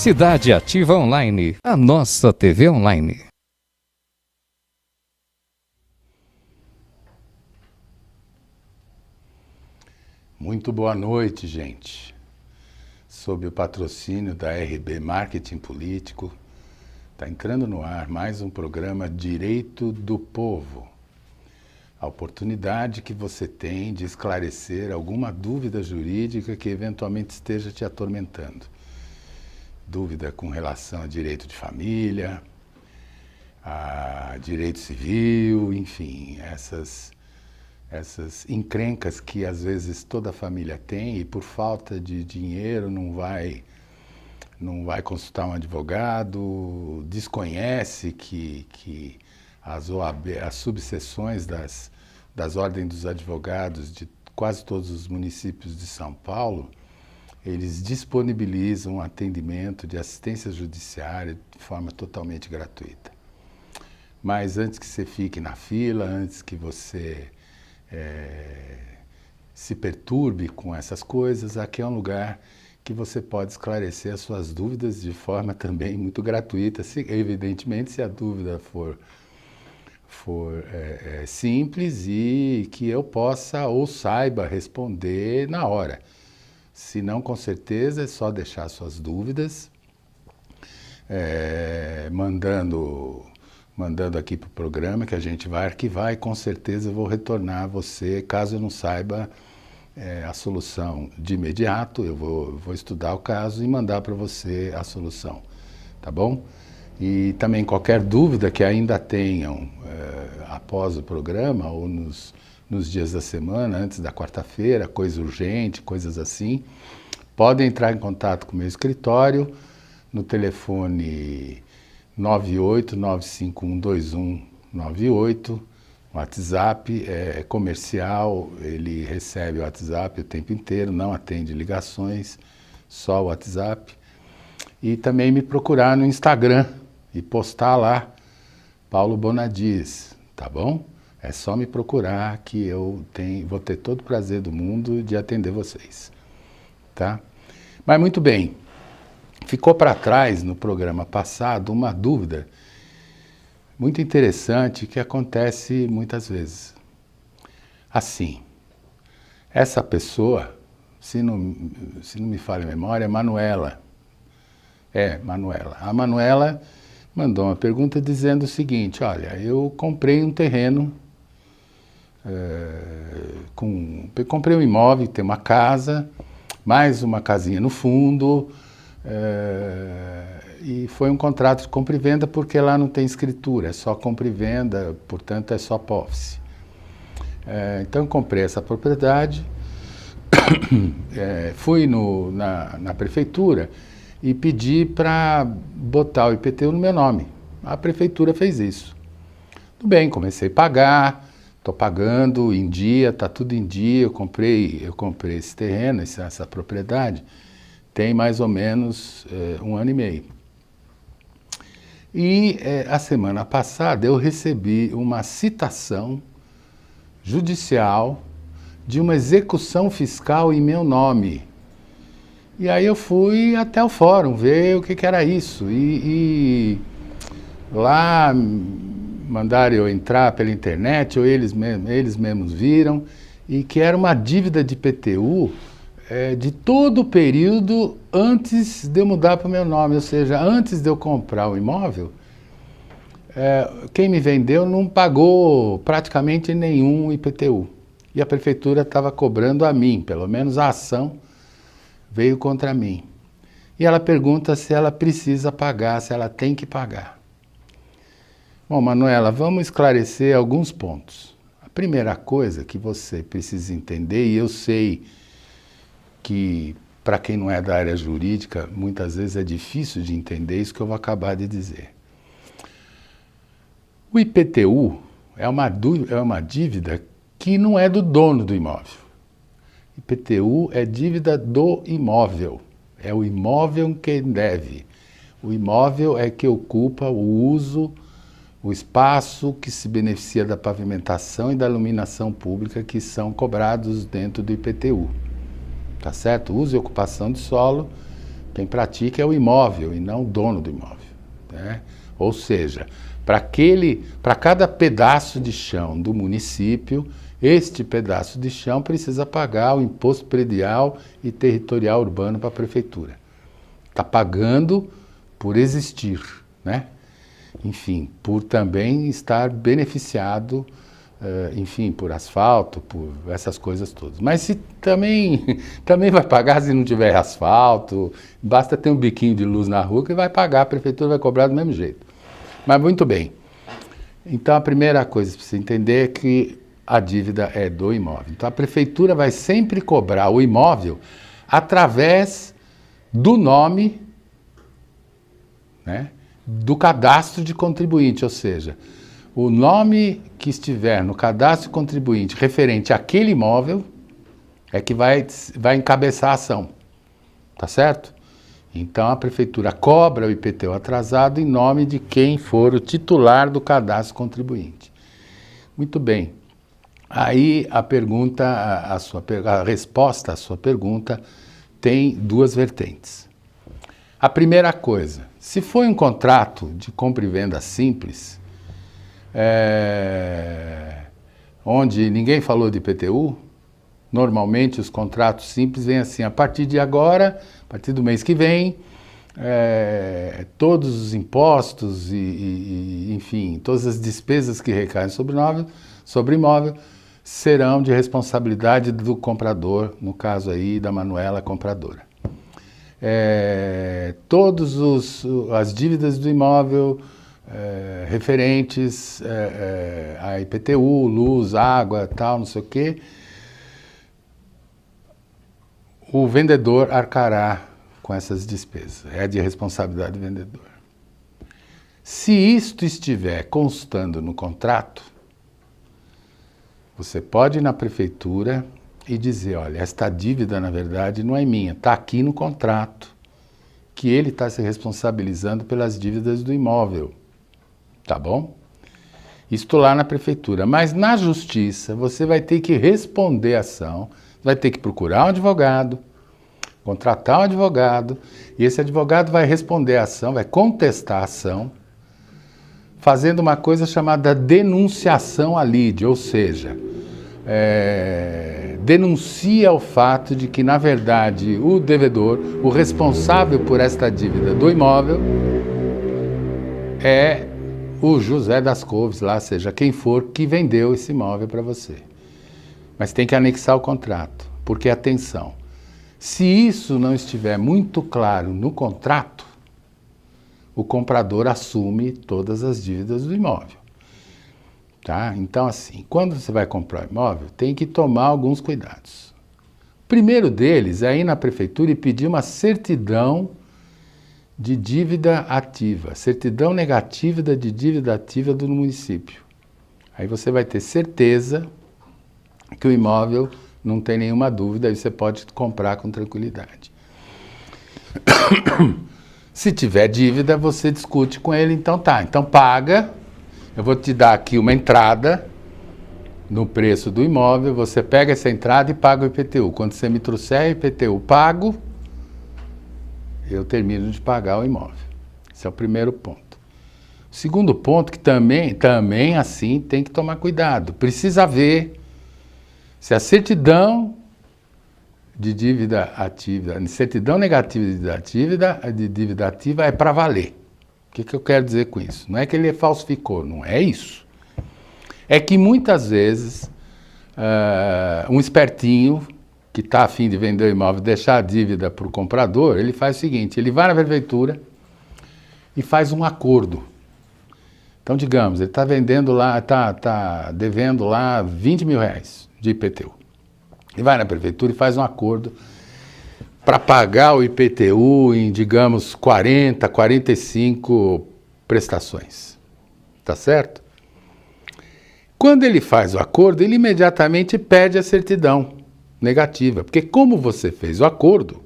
Cidade Ativa Online, a nossa TV online. Muito boa noite, gente. Sob o patrocínio da RB Marketing Político, está entrando no ar mais um programa Direito do Povo. A oportunidade que você tem de esclarecer alguma dúvida jurídica que eventualmente esteja te atormentando. Dúvida com relação a direito de família, a direito civil, enfim, essas encrencas que às vezes toda a família tem e por falta de dinheiro não vai consultar um advogado, desconhece que as OAB, as subseções das ordens dos advogados de quase todos os municípios de São Paulo, eles disponibilizam um atendimento de assistência judiciária de forma totalmente gratuita. Mas antes que você fique na fila, antes que você se perturbe com essas coisas, aqui é um lugar que você pode esclarecer as suas dúvidas de forma também muito gratuita, evidentemente se a dúvida for simples e que eu possa ou saiba responder na hora. Se não, com certeza é só deixar suas dúvidas, mandando aqui para o programa que a gente vai arquivar e com certeza eu vou retornar a você, caso eu não saiba a solução de imediato, eu vou estudar o caso e mandar para você a solução, tá bom? E também qualquer dúvida que ainda tenham após o programa ou nos dias da semana, antes da quarta-feira, coisa urgente, coisas assim, podem entrar em contato com o meu escritório no telefone 989512198, o WhatsApp é comercial, ele recebe o WhatsApp o tempo inteiro, não atende ligações, só o WhatsApp. E também me procurar no Instagram e postar lá, Paulo Bonadies, tá bom? É só me procurar que eu vou ter todo o prazer do mundo de atender vocês, tá? Mas muito bem, ficou para trás no programa passado uma dúvida muito interessante que acontece muitas vezes. Assim, essa pessoa, se não me falha a memória, é Manuela. Manuela. A Manuela mandou uma pergunta dizendo o seguinte: olha, eu comprei um terreno, comprei um imóvel, tem uma casa, mais uma casinha no fundo, e foi um contrato de compra e venda porque lá não tem escritura, é só compra e venda, portanto é só posse. Então eu comprei essa propriedade, fui na prefeitura e pedi para botar o IPTU no meu nome. A prefeitura fez isso. Tudo bem, comecei a pagar, estou pagando em dia, está tudo em dia, eu comprei esse terreno, essa propriedade, tem mais ou menos 1 ano e meio. E a semana passada eu recebi uma citação judicial de uma execução fiscal em meu nome. E aí eu fui até o fórum ver o que era isso. E lá mandaram eu entrar pela internet, ou eles mesmos viram, e que era uma dívida de IPTU de todo o período antes de eu mudar para o meu nome, ou seja, antes de eu comprar o imóvel, quem me vendeu não pagou praticamente nenhum IPTU. E a prefeitura estava cobrando a mim, pelo menos a ação veio contra mim. E ela pergunta se ela precisa pagar, se ela tem que pagar. Bom, Manuela, vamos esclarecer alguns pontos. A primeira coisa que você precisa entender, e eu sei que para quem não é da área jurídica, muitas vezes é difícil de entender isso que eu vou acabar de dizer. O IPTU é uma dívida que não é do dono do imóvel. IPTU é dívida do imóvel, é o imóvel quem deve. O imóvel é que ocupa o uso, o espaço que se beneficia da pavimentação e da iluminação pública que são cobrados dentro do IPTU. Tá certo? Uso e ocupação de solo Quem pratica é o imóvel e não o dono do imóvel, né? Ou seja, para cada pedaço de chão do município, este pedaço de chão precisa pagar o imposto predial e territorial urbano para a prefeitura. Está pagando por existir, né? Enfim, por também estar beneficiado, enfim, por asfalto, por essas coisas todas. Mas se também vai pagar se não tiver asfalto, basta ter um biquinho de luz na rua que vai pagar, a prefeitura vai cobrar do mesmo jeito. Mas muito bem. Então a primeira coisa para você entender é que a dívida é do imóvel. Então a prefeitura vai sempre cobrar o imóvel através do nome, né, do cadastro de contribuinte, ou seja, o nome que estiver no cadastro de contribuinte referente àquele imóvel é que vai encabeçar a ação, tá certo? Então a prefeitura cobra o IPTU atrasado em nome de quem for o titular do cadastro contribuinte. Muito bem. Aí a resposta à sua pergunta tem duas vertentes. A primeira coisa, se foi um contrato de compra e venda simples, onde ninguém falou de IPTU, normalmente os contratos simples vêm assim, a partir de agora, a partir do mês que vem, todos os impostos enfim, todas as despesas que recaem sobre imóvel serão de responsabilidade do comprador, no caso aí da Manuela compradora. Todas as dívidas do imóvel referentes a IPTU, luz, água, tal, não sei o quê, o vendedor arcará com essas despesas. É de responsabilidade do vendedor. Se isto estiver constando no contrato, você pode ir na prefeitura e dizer, olha, esta dívida, na verdade, não é minha, está aqui no contrato, que ele está se responsabilizando pelas dívidas do imóvel, tá bom? Isto lá na prefeitura. Mas na justiça, você vai ter que responder a ação, vai ter que procurar um advogado, contratar um advogado, e esse advogado vai responder a ação, vai contestar a ação, fazendo uma coisa chamada denunciação à lide, ou seja, denuncia o fato de que, na verdade, o devedor, o responsável por esta dívida do imóvel, é o José das Couves, lá, seja quem for, que vendeu esse imóvel para você. Mas tem que anexar o contrato, porque, atenção, se isso não estiver muito claro no contrato, o comprador assume todas as dívidas do imóvel. Tá? Então, assim, quando você vai comprar o imóvel, tem que tomar alguns cuidados. O primeiro deles é ir na prefeitura e pedir uma certidão de dívida ativa, certidão negativa de dívida ativa do município. Aí você vai ter certeza que o imóvel não tem nenhuma dúvida, aí você pode comprar com tranquilidade. Se tiver dívida, você discute com ele, então tá, então paga, eu vou te dar aqui uma entrada no preço do imóvel, você pega essa entrada e paga o IPTU. Quando você me trouxer o IPTU pago, eu termino de pagar o imóvel. Esse é o primeiro ponto. O segundo ponto, que também assim tem que tomar cuidado, precisa ver se a certidão de dívida ativa, certidão negativa de dívida ativa é para valer. O que eu quero dizer com isso? Não é que ele falsificou, não é isso. É que muitas vezes um espertinho que está a fim de vender o imóvel, deixar a dívida para o comprador, ele faz o seguinte, ele vai na prefeitura e faz um acordo. Então, digamos, ele está vendendo lá, está devendo lá 20 mil reais de IPTU. Ele vai na prefeitura e faz um acordo para pagar o IPTU em, digamos, 40, 45 prestações. Tá certo? Quando ele faz o acordo, ele imediatamente pede a certidão negativa, porque como você fez o acordo,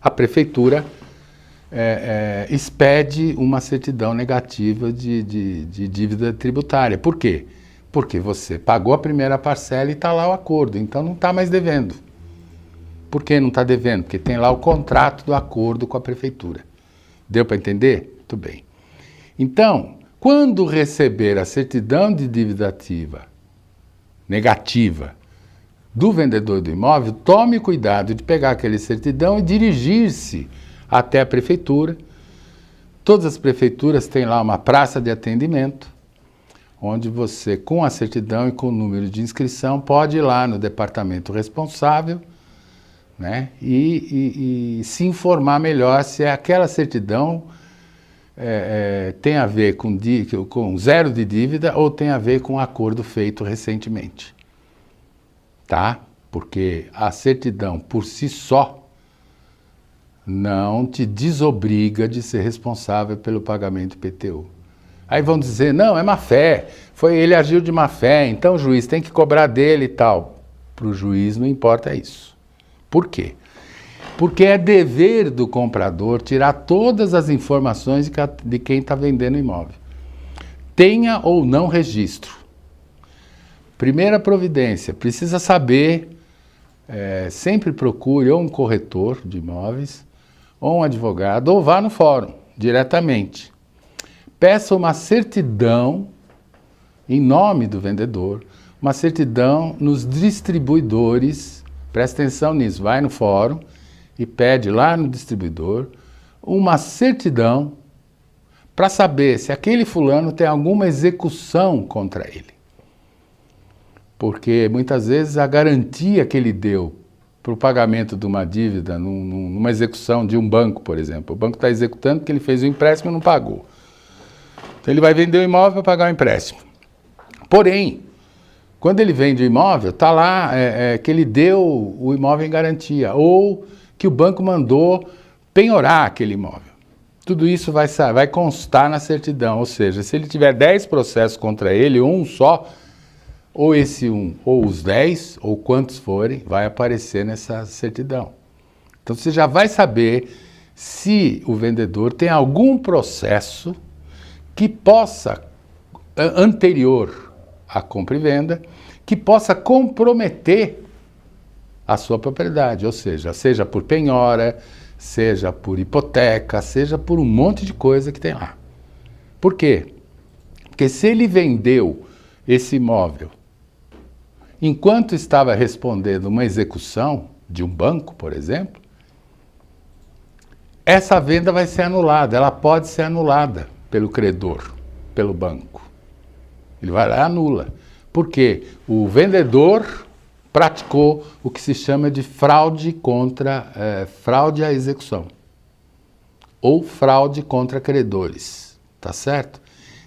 a prefeitura expede uma certidão negativa de dívida tributária. Por quê? Porque você pagou a primeira parcela e está lá o acordo, então não está mais devendo. Por que não está devendo? Porque tem lá o contrato do acordo com a prefeitura. Deu para entender? Muito bem. Então, quando receber a certidão de dívida ativa negativa do vendedor do imóvel, tome cuidado de pegar aquele certidão e dirigir-se até a prefeitura. Todas as prefeituras têm lá uma praça de atendimento, onde você, com a certidão e com o número de inscrição, pode ir lá no departamento responsável, né, e se informar melhor se aquela certidão tem a ver com zero de dívida ou tem a ver com um acordo feito recentemente. Tá? Porque a certidão por si só não te desobriga de ser responsável pelo pagamento do IPTU. Aí vão dizer, não, é má fé, ele agiu de má fé, então o juiz tem que cobrar dele e tal. Para o juiz não importa isso. Por quê? Porque é dever do comprador tirar todas as informações de quem está vendendo o imóvel. Tenha ou não registro. Primeira providência, precisa saber, sempre procure ou um corretor de imóveis, ou um advogado, ou vá no fórum, diretamente. Peça uma certidão em nome do vendedor, uma certidão nos distribuidores, presta atenção nisso, vai no fórum e pede lá no distribuidor uma certidão para saber se aquele fulano tem alguma execução contra ele. Porque muitas vezes a garantia que ele deu para o pagamento de uma dívida, numa execução de um banco, por exemplo, o banco está executando porque ele fez o empréstimo e não pagou. Então ele vai vender o imóvel para pagar o empréstimo. Porém, quando ele vende o imóvel, está lá que ele deu o imóvel em garantia, ou que o banco mandou penhorar aquele imóvel. Tudo isso vai constar na certidão, ou seja, se ele tiver 10 processos contra ele, um só, ou esse um, ou os 10, ou quantos forem, vai aparecer nessa certidão. Então você já vai saber se o vendedor tem algum processo que possa, anterior à compra e venda, que possa comprometer a sua propriedade, ou seja por penhora, seja por hipoteca, seja por um monte de coisa que tem lá. Por quê? Porque se ele vendeu esse imóvel enquanto estava respondendo uma execução de um banco, por exemplo, essa venda vai ser anulada, ela pode ser anulada pelo credor, pelo banco. Ele vai lá e anula. Por quê? O vendedor praticou o que se chama de fraude fraude à execução, ou fraude contra credores, tá certo?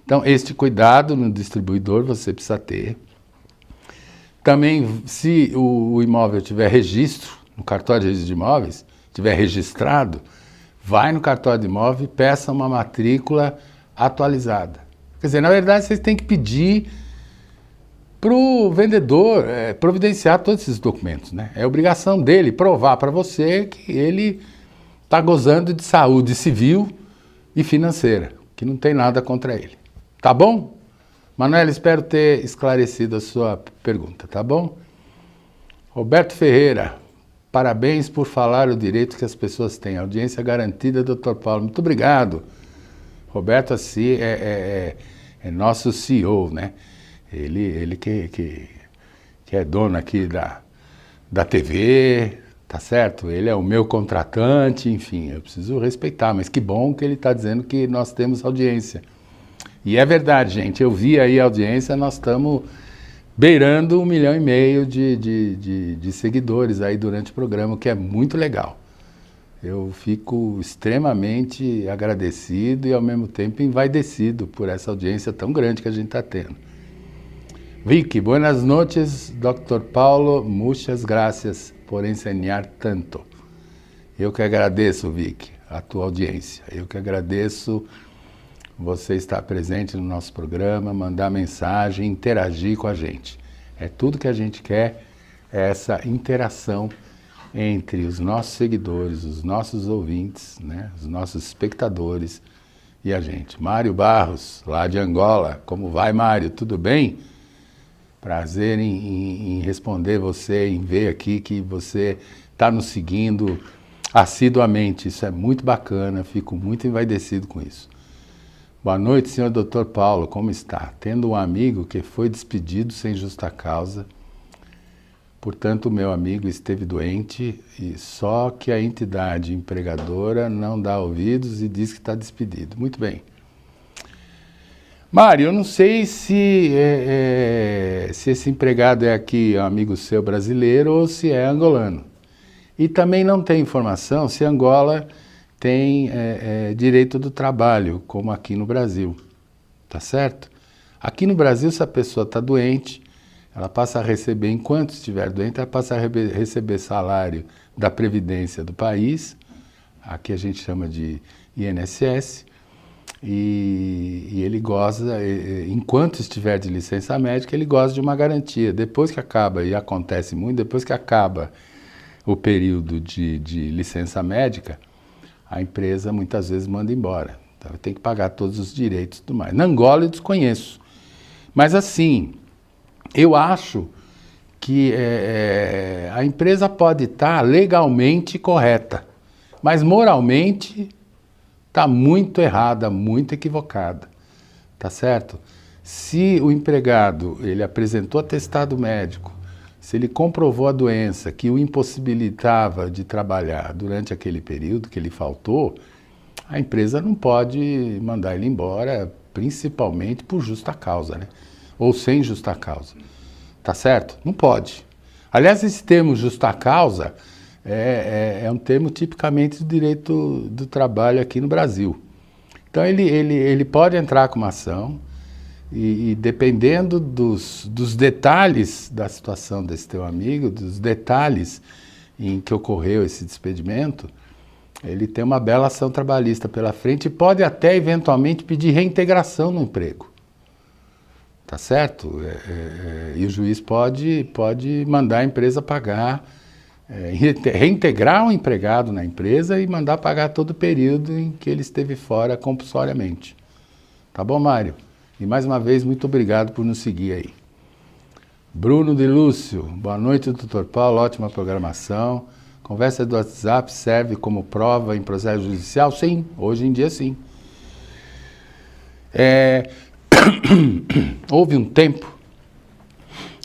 Então, este cuidado no distribuidor você precisa ter. Também, se o imóvel tiver registro, no cartório de registro de imóveis, tiver registrado, vai no cartório de imóvel e peça uma matrícula atualizada. Quer dizer, na verdade, vocês têm que pedir para o vendedor providenciar todos esses documentos, né? É obrigação dele provar para você que ele está gozando de saúde civil e financeira, que não tem nada contra ele. Tá bom? Manuela, espero ter esclarecido a sua pergunta, tá bom? Roberto Ferreira, parabéns por falar o direito que as pessoas têm. Audiência garantida, Dr. Paulo. Muito obrigado. Roberto, assim, é nosso CEO, né? Ele que é dono aqui da TV, tá certo? Ele é o meu contratante, enfim, eu preciso respeitar, mas que bom que ele está dizendo que nós temos audiência. E é verdade, gente, eu vi aí a audiência, nós estamos beirando 1,5 milhão de seguidores aí durante o programa, o que é muito legal. Eu fico extremamente agradecido e ao mesmo tempo envaidecido por essa audiência tão grande que a gente está tendo. Vicky, buenas noches, Dr. Paulo, muchas gracias por enseñar tanto. Eu que agradeço, Vicky, a tua audiência. Eu que agradeço você estar presente no nosso programa, mandar mensagem, interagir com a gente. É tudo que a gente quer, é essa interação entre os nossos seguidores, os nossos ouvintes, né, os nossos espectadores e a gente. Mário Barros, lá de Angola. Como vai, Mário? Tudo bem? Prazer em responder você, em ver aqui que você está nos seguindo assiduamente. Isso é muito bacana, fico muito envaidecido com isso. Boa noite, senhor Dr. Paulo, como está? Tendo um amigo que foi despedido sem justa causa, portanto, o meu amigo esteve doente, e só que a entidade empregadora não dá ouvidos e diz que está despedido. Muito bem. Mário, eu não sei se esse empregado é aqui um amigo seu brasileiro ou se é angolano. E também não tem informação se Angola tem direito do trabalho, como aqui no Brasil. Tá certo? Aqui no Brasil, se a pessoa está doente, ela passa a receber, enquanto estiver doente, ela passa a receber salário da Previdência do país, aqui a gente chama de INSS, e ele goza, enquanto estiver de licença médica, ele goza de uma garantia. Depois que acaba, e acontece muito, depois que acaba o período de licença médica, a empresa muitas vezes manda embora. Então, tem que pagar todos os direitos e tudo mais. Na Angola eu desconheço. Mas assim, eu acho que a empresa pode estar legalmente correta, mas moralmente está muito errada, muito equivocada, tá certo? Se o empregado ele apresentou atestado médico, se ele comprovou a doença que o impossibilitava de trabalhar durante aquele período que ele faltou, a empresa não pode mandar ele embora, principalmente por justa causa, né? Ou sem justa causa. Tá certo? Não pode. Aliás, esse termo justa causa é um termo tipicamente do direito do trabalho aqui no Brasil. Então, ele pode entrar com uma ação e dependendo dos detalhes da situação desse teu amigo, dos detalhes em que ocorreu esse despedimento, ele tem uma bela ação trabalhista pela frente e pode até, eventualmente, pedir reintegração no emprego. Tá certo? E o juiz pode mandar a empresa pagar, reintegrar o empregado na empresa e mandar pagar todo o período em que ele esteve fora compulsoriamente. Tá bom, Mário? E mais uma vez, muito obrigado por nos seguir aí. Bruno de Lúcio, boa noite, doutor Paulo, ótima programação. Conversa do WhatsApp serve como prova em processo judicial? Sim, hoje em dia sim. Houve um tempo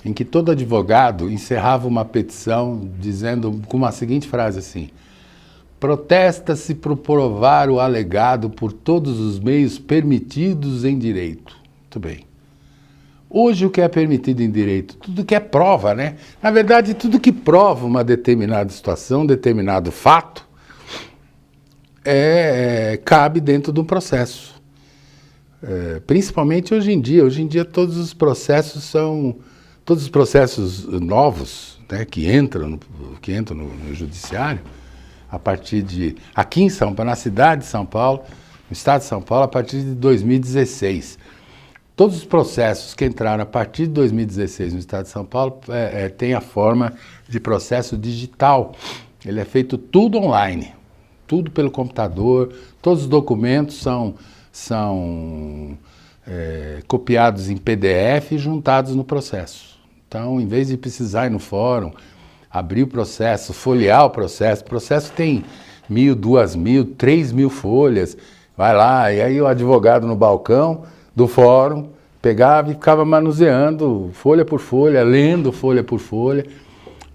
em que todo advogado encerrava uma petição dizendo com a seguinte frase assim: protesta-se por provar o alegado por todos os meios permitidos em direito. Muito bem. Hoje o que é permitido em direito? Tudo que é prova, né? Na verdade, tudo que prova uma determinada situação, um determinado fato, cabe dentro de um processo. Principalmente hoje em dia. Hoje em dia todos os processos novos, né, que entram no judiciário, a partir de, aqui em São Paulo, na cidade de São Paulo, no estado de São Paulo, a partir de 2016. Todos os processos que entraram a partir de 2016 no estado de São Paulo têm a forma de processo digital. Ele é feito tudo online, tudo pelo computador, todos os documentos são copiados em PDF e juntados no processo. Então, em vez de precisar ir no fórum, abrir o processo, folhear o processo tem 1.000, 2.000, 3.000 folhas, vai lá, e aí o advogado no balcão do fórum pegava e ficava manuseando folha por folha, lendo folha por folha,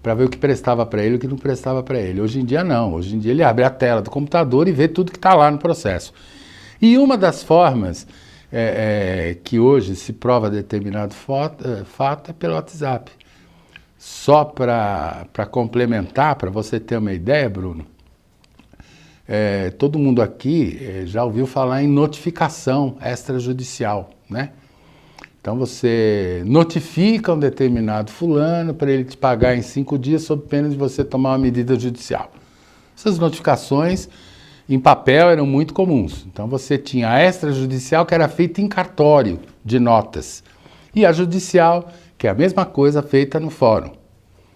para ver o que prestava para ele e o que não prestava para ele. Hoje em dia não, hoje em dia ele abre a tela do computador e vê tudo que está lá no processo. E uma das formas que hoje se prova determinado fato é pelo WhatsApp. Só para complementar, para você ter uma ideia, Bruno, todo mundo aqui já ouviu falar em notificação extrajudicial, né? Então você notifica um determinado fulano para ele te pagar em 5 dias sob pena de você tomar uma medida judicial. Essas notificações em papel eram muito comuns. Então você tinha a extrajudicial, que era feita em cartório de notas, e a judicial, que é a mesma coisa feita no fórum.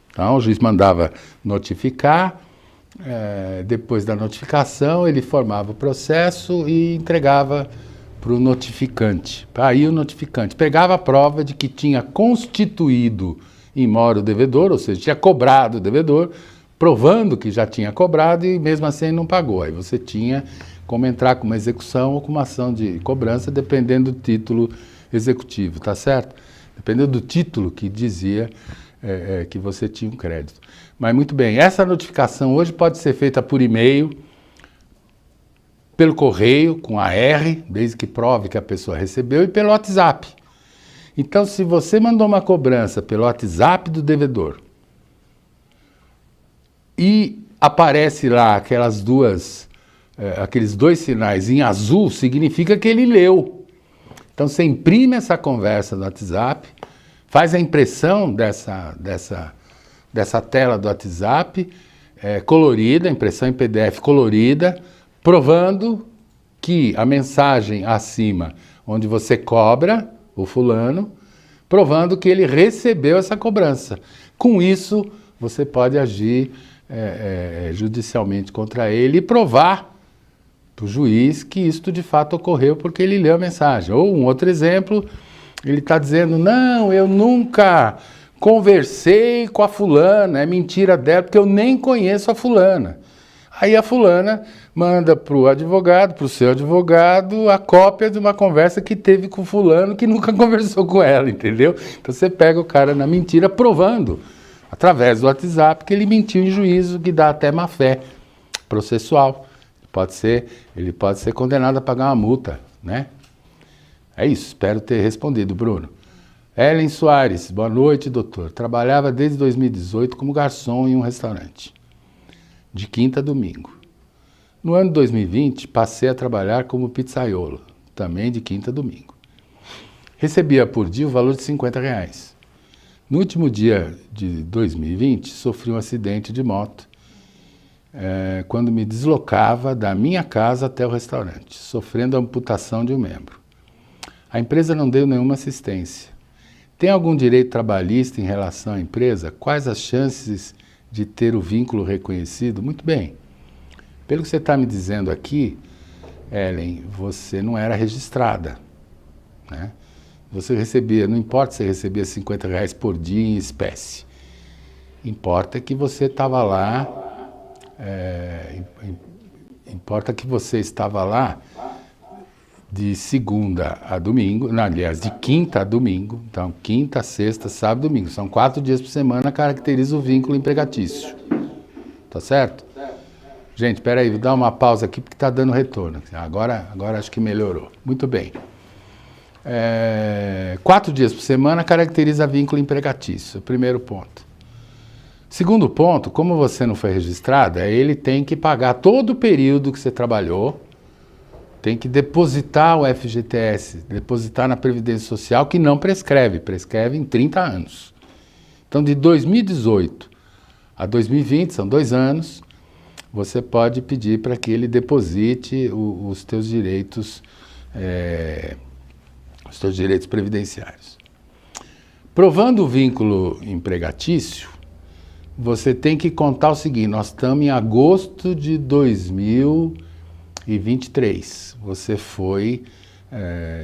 Então o juiz mandava notificar, depois da notificação ele formava o processo e entregava para o notificante. Aí o notificante pegava a prova de que tinha constituído in mora o devedor, ou seja, tinha cobrado o devedor, provando que já tinha cobrado e mesmo assim não pagou. Aí você tinha como entrar com uma execução ou com uma ação de cobrança, dependendo do título executivo, tá certo? Dependendo do título que dizia que você tinha um crédito. Mas muito bem, essa notificação hoje pode ser feita por e-mail, pelo correio, com AR, desde que prove que a pessoa recebeu, e pelo WhatsApp. Então, se você mandou uma cobrança pelo WhatsApp do devedor e aparece lá aqueles dois sinais em azul, significa que ele leu. Então, você imprime essa conversa no WhatsApp, faz a impressão dessa tela do WhatsApp, colorida, impressão em PDF colorida, provando que a mensagem acima, onde você cobra o fulano, provando que ele recebeu essa cobrança. Com isso, você pode agir judicialmente contra ele e provar para o juiz que isto de fato ocorreu porque ele leu a mensagem. Ou um outro exemplo, ele está dizendo, não, eu nunca conversei com a fulana, é mentira dela, porque eu nem conheço a fulana. Aí a fulana manda para o advogado, para o seu advogado, a cópia de uma conversa que teve com o fulano que nunca conversou com ela, entendeu? Então você pega o cara na mentira provando, através do WhatsApp, que ele mentiu em juízo, que dá até má-fé processual. Ele pode ser condenado a pagar uma multa, né? É isso, espero ter respondido, Bruno. Ellen Soares, boa noite, doutor. Trabalhava desde 2018 como garçom em um restaurante, de quinta a domingo. No ano de 2020, passei a trabalhar como pizzaiolo, também de quinta a domingo. Recebia por dia o valor de R$50. No último dia de 2020, sofri um acidente de moto, quando me deslocava da minha casa até o restaurante, sofrendo a amputação de um membro. A empresa não deu nenhuma assistência. Tem algum direito trabalhista em relação à empresa? Quais as chances de ter o vínculo reconhecido? Muito bem. Pelo que você está me dizendo aqui, Ellen, você não era registrada, né? Você recebia, não importa se você recebia R$50 por dia em espécie. Importa que você estava lá, importa que você estava lá de segunda a domingo, não, aliás, de quinta a domingo, então quinta, sexta, sábado, domingo, são 4 dias por semana, caracteriza o vínculo empregatício, tá certo? Gente, espera aí, vou dar uma pausa aqui porque está dando retorno, agora acho que melhorou, muito bem. 4 dias por semana caracteriza vínculo empregatício, primeiro ponto. Segundo ponto, como você não foi registrada, ele tem que pagar todo o período que você trabalhou, tem que depositar o FGTS, depositar na Previdência Social, que não prescreve, prescreve em 30 anos. Então, de 2018 a 2020, são 2 anos, você pode pedir para que ele deposite os teus direitos previdenciários. Provando o vínculo empregatício, você tem que contar o seguinte, nós estamos em agosto de 2023, você foi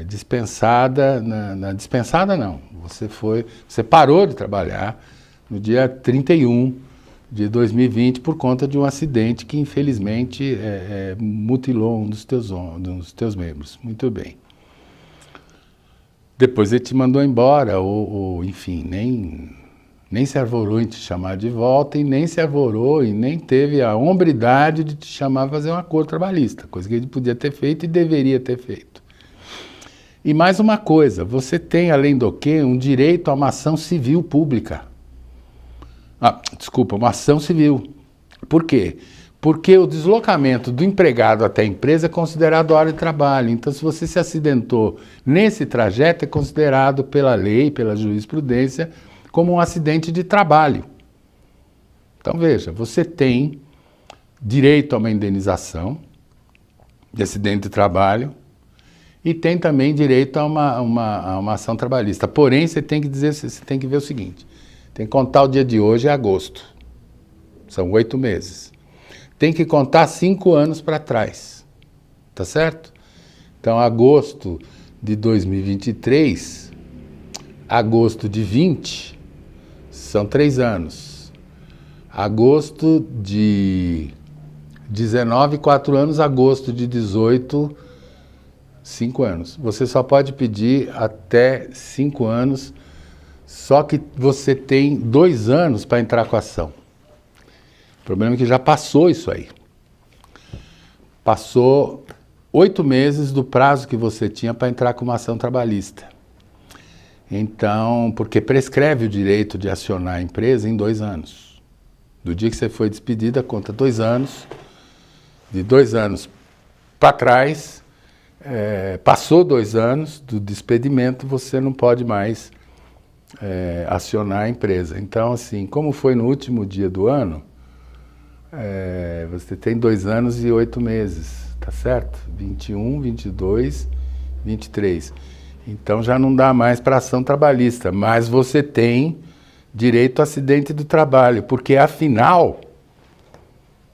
dispensada, dispensada não, você parou de trabalhar no dia 31 de 2020 por conta de um acidente que infelizmente mutilou um dos teus membros. Muito bem. Depois ele te mandou embora, ou enfim, nem se arvorou em te chamar de volta e nem se arvorou e nem teve a hombridade de te chamar a fazer um acordo trabalhista, coisa que ele podia ter feito e deveria ter feito. E mais uma coisa, você tem, além do que, um direito a uma ação civil pública. Desculpa, uma ação civil. Por quê? Porque o deslocamento do empregado até a empresa é considerado hora de trabalho. Então, se você se acidentou nesse trajeto, é considerado pela lei, pela jurisprudência, como um acidente de trabalho. Então, veja, você tem direito a uma indenização de acidente de trabalho e tem também direito a uma ação trabalhista. Porém, você tem que ver o seguinte, tem que contar o dia de hoje, é agosto. São 8 meses. Tem que contar 5 anos para trás, tá certo? Então, agosto de 2023, agosto de 20, são 3 anos. Agosto de 19, 4 anos, agosto de 18, 5 anos. Você só pode pedir até 5 anos, só que você tem 2 anos para entrar com a ação. O problema é que já passou isso aí. Passou 8 meses do prazo que você tinha para entrar com uma ação trabalhista. Então, porque prescreve o direito de acionar a empresa em 2 anos. Do dia que você foi despedida, conta 2 anos. De 2 anos para trás, passou 2 anos do despedimento, você não pode mais acionar a empresa. Então, assim, como foi no último dia do ano, você tem 2 anos e 8 meses, tá certo? 21, 22, 23. Então já não dá mais para ação trabalhista, mas você tem direito ao acidente do trabalho, porque afinal,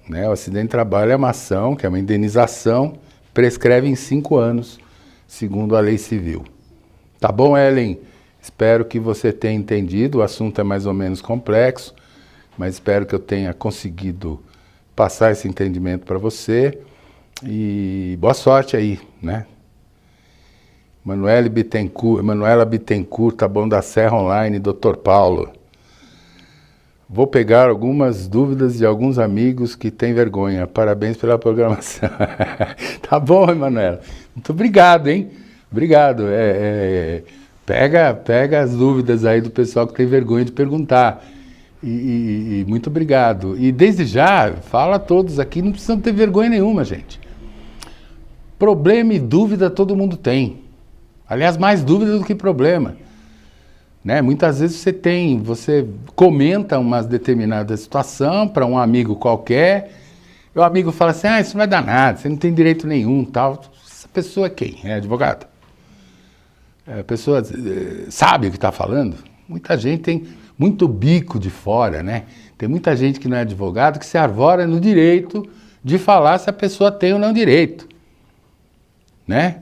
né, o acidente do trabalho é uma ação, que é uma indenização, prescreve em 5 anos, segundo a lei civil. Tá bom, Ellen? Espero que você tenha entendido, o assunto é mais ou menos complexo, mas espero que eu tenha conseguido passar esse entendimento para você e boa sorte aí, né? Manuela Bittencourt, Taboão da Serra Online, Dr. Paulo. Vou pegar algumas dúvidas de alguns amigos que têm vergonha. Parabéns pela programação. Tá bom, Emanuela. Muito obrigado, hein? Obrigado. Pega as dúvidas aí do pessoal que tem vergonha de perguntar. E muito obrigado. E desde já, fala a todos aqui, não precisam ter vergonha nenhuma, gente. Problema e dúvida todo mundo tem. Aliás, mais dúvida do que problema. Né? Muitas vezes você comenta uma determinada situação para um amigo qualquer, e o amigo fala assim, isso não vai dar nada, você não tem direito nenhum, tal. Essa pessoa é quem? É advogado? A pessoa sabe o que está falando? Muita gente tem muito bico de fora, né? Tem muita gente que não é advogado que se arvora no direito de falar se a pessoa tem ou não direito. Né?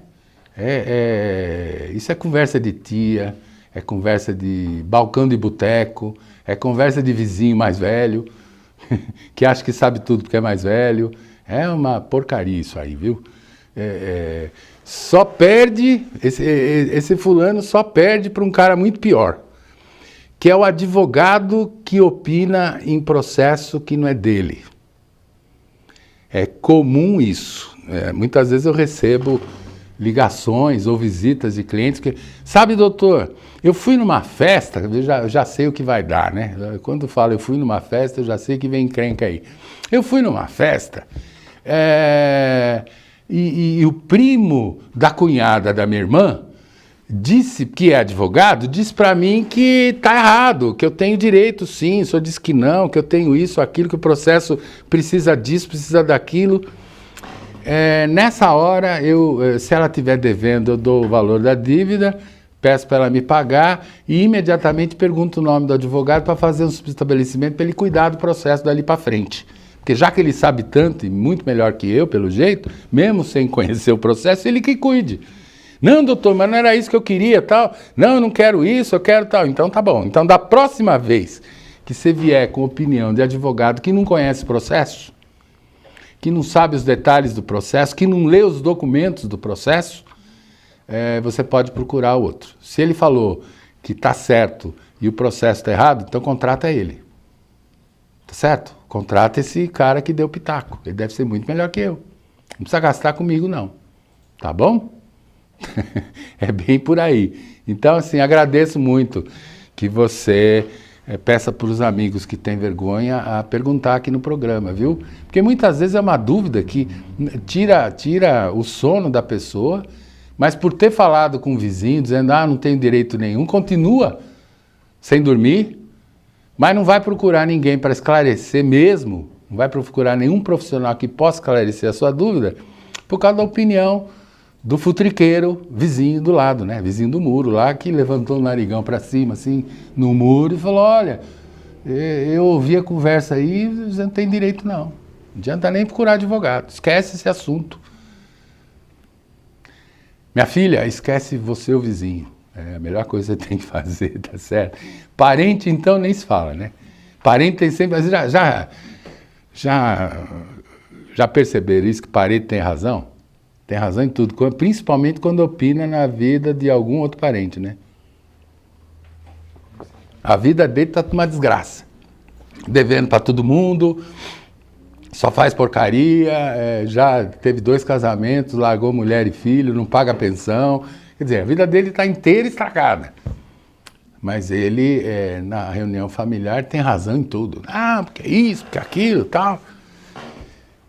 Isso é conversa de tia, é conversa de balcão de boteco, é conversa de vizinho mais velho, que acha que sabe tudo porque é mais velho. É uma porcaria isso aí, viu? Só perde, esse fulano só perde para um cara muito pior, que é o advogado que opina em processo que não é dele. É comum isso. Muitas vezes eu recebo ligações ou visitas de clientes que... Sabe, doutor, eu fui numa festa, eu já sei o que vai dar, né? Quando falo eu fui numa festa, eu já sei que vem encrenca aí. Eu fui numa festa e o primo da cunhada da minha irmã disse, que é advogado, disse para mim que tá errado, que eu tenho direito sim, o senhor disse que não, que eu tenho isso, aquilo, que o processo precisa disso, precisa daquilo. Nessa hora, se ela estiver devendo, eu dou o valor da dívida, peço para ela me pagar e imediatamente pergunto o nome do advogado para fazer um estabelecimento para ele cuidar do processo dali para frente. Porque já que ele sabe tanto e muito melhor que eu, pelo jeito, mesmo sem conhecer o processo, ele que cuide. Não, doutor, mas não era isso que eu queria, tal. Não, eu não quero isso, eu quero tal. Então tá bom. Então da próxima vez que você vier com opinião de advogado que não conhece o processo, que não sabe os detalhes do processo, que não lê os documentos do processo, você pode procurar outro. Se ele falou que está certo e o processo está errado, então contrata ele. Tá certo? Contrata esse cara que deu pitaco. Ele deve ser muito melhor que eu. Não precisa gastar comigo, não. Tá bom? É bem por aí. Então, assim, agradeço muito que você... peça para os amigos que têm vergonha a perguntar aqui no programa, viu? Porque muitas vezes é uma dúvida que tira o sono da pessoa, mas por ter falado com o vizinho, dizendo, não tenho direito nenhum, continua sem dormir, mas não vai procurar ninguém para esclarecer mesmo, não vai procurar nenhum profissional que possa esclarecer a sua dúvida, por causa da opinião do futriqueiro vizinho do lado, né? Vizinho do muro lá, que levantou o narigão para cima, assim, no muro e falou, olha, eu ouvi a conversa aí, você não tem direito não. Não adianta nem procurar advogado, esquece esse assunto. Minha filha, esquece você o vizinho. É a melhor coisa que você tem que fazer, tá certo? Parente, então, nem se fala, né? Parente tem sempre... Já perceberam isso, que parente tem razão? Tem razão em tudo, principalmente quando opina na vida de algum outro parente, né? A vida dele tá uma desgraça. Devendo para todo mundo, só faz porcaria, já teve 2 casamentos, largou mulher e filho, não paga pensão. Quer dizer, a vida dele está inteira estragada. Mas ele, na reunião familiar, tem razão em tudo. Ah, porque isso, porque aquilo, tal.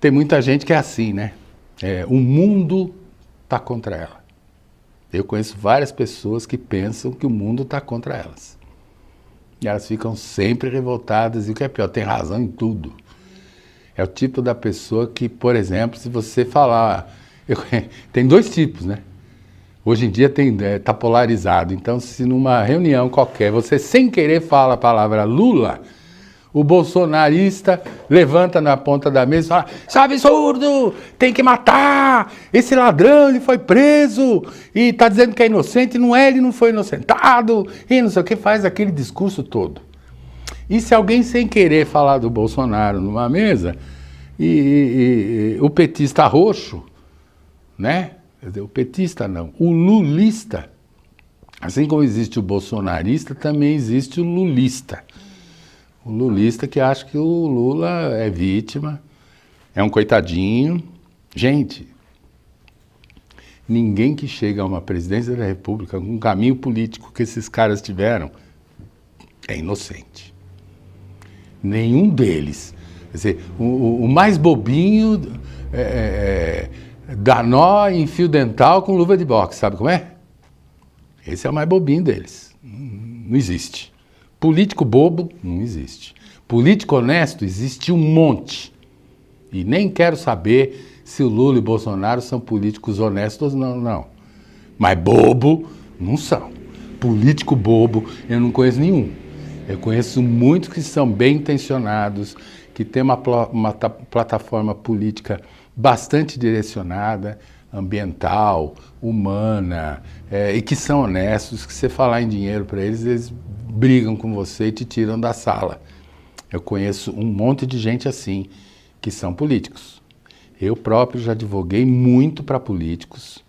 Tem muita gente que é assim, né? O mundo está contra ela. Eu conheço várias pessoas que pensam que o mundo está contra elas. E elas ficam sempre revoltadas, e o que é pior, tem razão em tudo. É o tipo da pessoa que, por exemplo, se você falar... Tem 2 tipos, né? Hoje em dia tá polarizado. Então, se numa reunião qualquer, você sem querer fala a palavra Lula, o bolsonarista levanta na ponta da mesa e fala: isso é absurdo, tem que matar, esse ladrão, ele foi preso, e tá dizendo que é inocente, não é, ele não foi inocentado, e não sei o que, faz aquele discurso todo. E se alguém sem querer falar do Bolsonaro numa mesa, e o petista roxo, né? Quer dizer, o petista não, o lulista, assim como existe o bolsonarista, também existe o lulista. O lulista que acha que o Lula é vítima, é um coitadinho. Gente, ninguém que chega a uma presidência da República com um caminho político que esses caras tiveram é inocente. Nenhum deles. Quer dizer, o mais bobinho dá nó em fio dental com luva de boxe, sabe como é? Esse é o mais bobinho deles. Não existe. Político bobo, não existe. Político honesto, existe um monte. E nem quero saber se o Lula e o Bolsonaro são políticos honestos ou não. Mas bobo, não são. Político bobo, eu não conheço nenhum. Eu conheço muitos que são bem intencionados, que têm uma plataforma política bastante direcionada, ambiental, humana, e que são honestos, que você falar em dinheiro para eles, eles brigam com você e te tiram da sala. Eu conheço um monte de gente assim, que são políticos. Eu próprio já advoguei muito para políticos.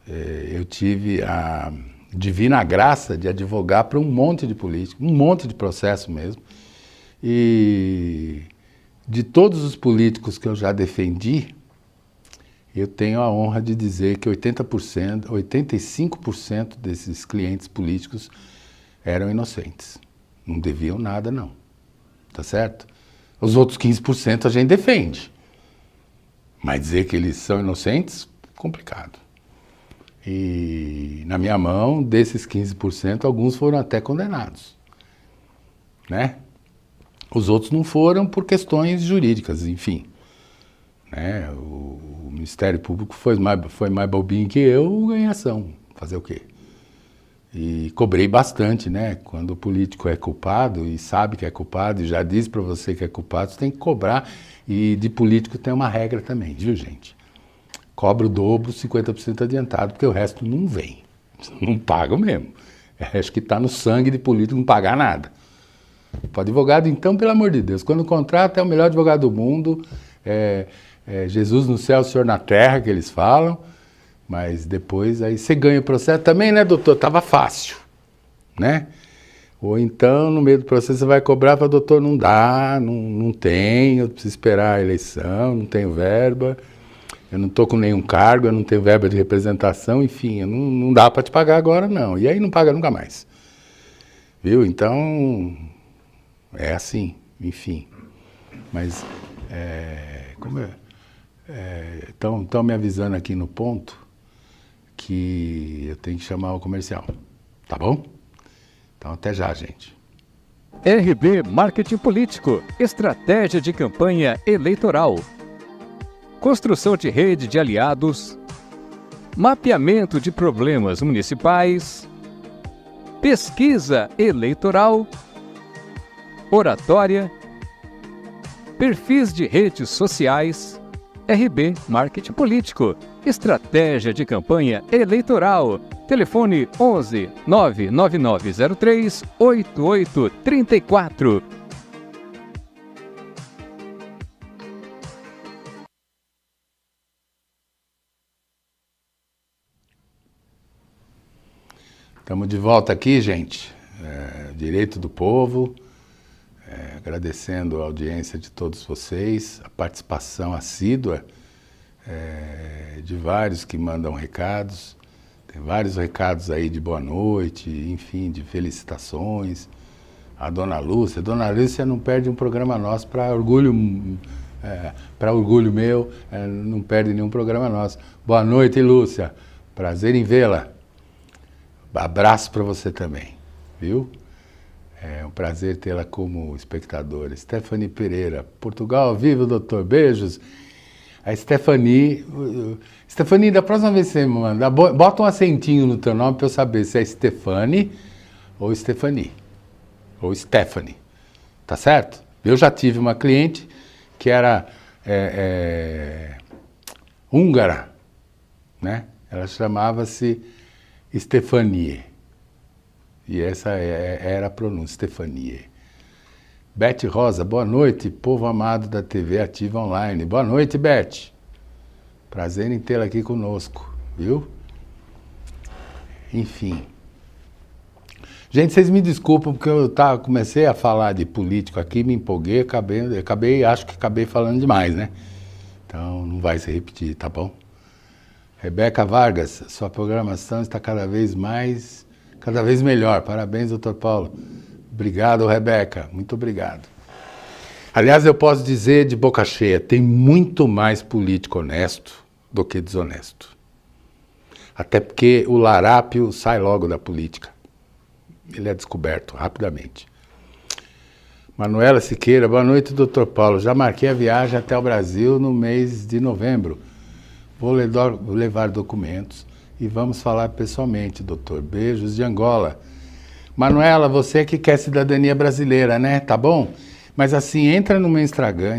Eu tive a divina graça de advogar para um monte de políticos, um monte de processo mesmo. E de todos os políticos que eu já defendi, eu tenho a honra de dizer que 80%, 85% desses clientes políticos eram inocentes. Não deviam nada, não. Tá certo? Os outros 15% a gente defende. Mas dizer que eles são inocentes, complicado. E na minha mão, desses 15%, alguns foram até condenados. Né? Os outros não foram por questões jurídicas, enfim. Né? O Ministério Público foi mais bobinho que eu, ganhei ação. Fazer o quê? E cobrei bastante, né? Quando o político é culpado e sabe que é culpado e já diz para você que é culpado, você tem que cobrar. E de político tem uma regra também, viu, gente? Cobra o dobro, 50% adiantado, porque o resto não vem. Não pagam mesmo. Acho que está no sangue de político não pagar nada. O advogado, então, pelo amor de Deus, quando contrata é o melhor advogado do mundo, Jesus no céu, o Senhor na terra, que eles falam, mas depois aí você ganha o processo também, né, doutor? Tava fácil, né? Ou então, no meio do processo, você vai cobrar para doutor, não dá, não tem, eu preciso esperar a eleição, não tenho verba, eu não estou com nenhum cargo, eu não tenho verba de representação, enfim, não dá para te pagar agora, não. E aí não paga nunca mais. Viu? Então, é assim, enfim. Mas, estão me avisando aqui no ponto que eu tenho que chamar o comercial, tá bom? Então, até já, gente. RB Marketing Político, estratégia de campanha eleitoral. Construção de rede de aliados, mapeamento de problemas municipais, pesquisa eleitoral, oratória, perfis de redes sociais. RB Marketing Político, estratégia de campanha eleitoral. Telefone 11 99903 8834. Estamos de volta aqui, gente. Direito do Povo. Agradecendo a audiência de todos vocês, a participação assídua de vários que mandam recados. Tem vários recados aí de boa noite, enfim, de felicitações. A Dona Lúcia não perde um programa nosso, para orgulho meu, não perde nenhum programa nosso. Boa noite, Lúcia. Prazer em vê-la. Abraço para você também, viu? É um prazer tê-la como espectadora. Stephanie Pereira, Portugal ao vivo, doutor. Beijos. A Stephanie, da próxima vez que você me manda, bota um acentinho no teu nome para eu saber se é Stephanie ou Stephanie. Ou Stephanie. Tá certo? Eu já tive uma cliente que era húngara, né? Ela chamava-se Stephanie. E essa era a pronúncia, Stephanie. Beth Rosa, boa noite, povo amado da TV Ativa Online. Boa noite, Beth. Prazer em tê-la aqui conosco, viu? Enfim. Gente, vocês me desculpam porque eu comecei a falar de político aqui, me empolguei, acho que acabei falando demais, né? Então não vai se repetir, tá bom? Rebeca Vargas, sua programação está cada vez melhor. Parabéns, doutor Paulo. Obrigado, Rebeca. Muito obrigado. Aliás, eu posso dizer de boca cheia, tem muito mais político honesto do que desonesto. Até porque o larápio sai logo da política. Ele é descoberto rapidamente. Manuela Siqueira, boa noite, doutor Paulo. Já marquei a viagem até o Brasil no mês de novembro. Vou levar documentos e vamos falar pessoalmente, doutor. Beijos de Angola. Manuela, você que quer cidadania brasileira, né? Tá bom? Mas assim, entra no meu Instagram,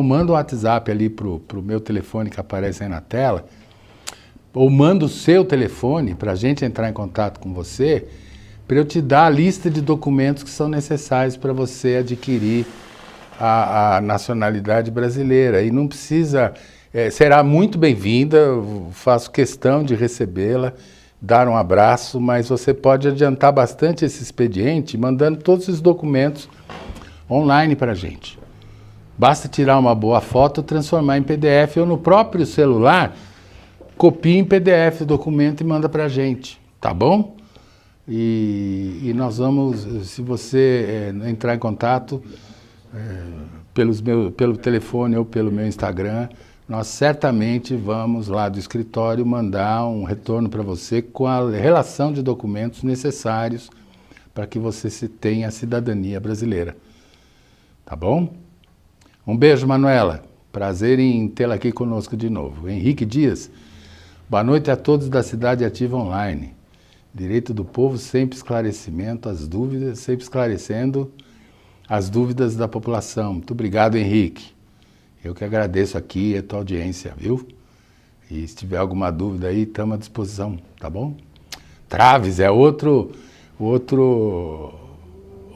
manda um WhatsApp ali pro meu telefone que aparece aí na tela, ou manda o seu telefone para a gente entrar em contato com você, para eu te dar a lista de documentos que são necessários para você adquirir a nacionalidade brasileira. E não precisa... será muito bem-vinda, faço questão de recebê-la, dar um abraço, mas você pode adiantar bastante esse expediente mandando todos os documentos online para a gente. Basta tirar uma boa foto, transformar em PDF ou no próprio celular, copia em PDF o documento e manda para a gente, tá bom? E nós vamos, se você entrar em contato pelo telefone ou pelo meu Instagram, nós certamente vamos lá do escritório mandar um retorno para você com a relação de documentos necessários para que você tenha a cidadania brasileira. Tá bom? Um beijo, Manuela. Prazer em tê-la aqui conosco de novo. Henrique Dias, boa noite a todos da Cidade Ativa Online. Direito do Povo, sempre esclarecendo as dúvidas da população. Muito obrigado, Henrique. Eu que agradeço aqui a tua audiência, viu? E se tiver alguma dúvida aí, estamos à disposição, tá bom? Traves é outro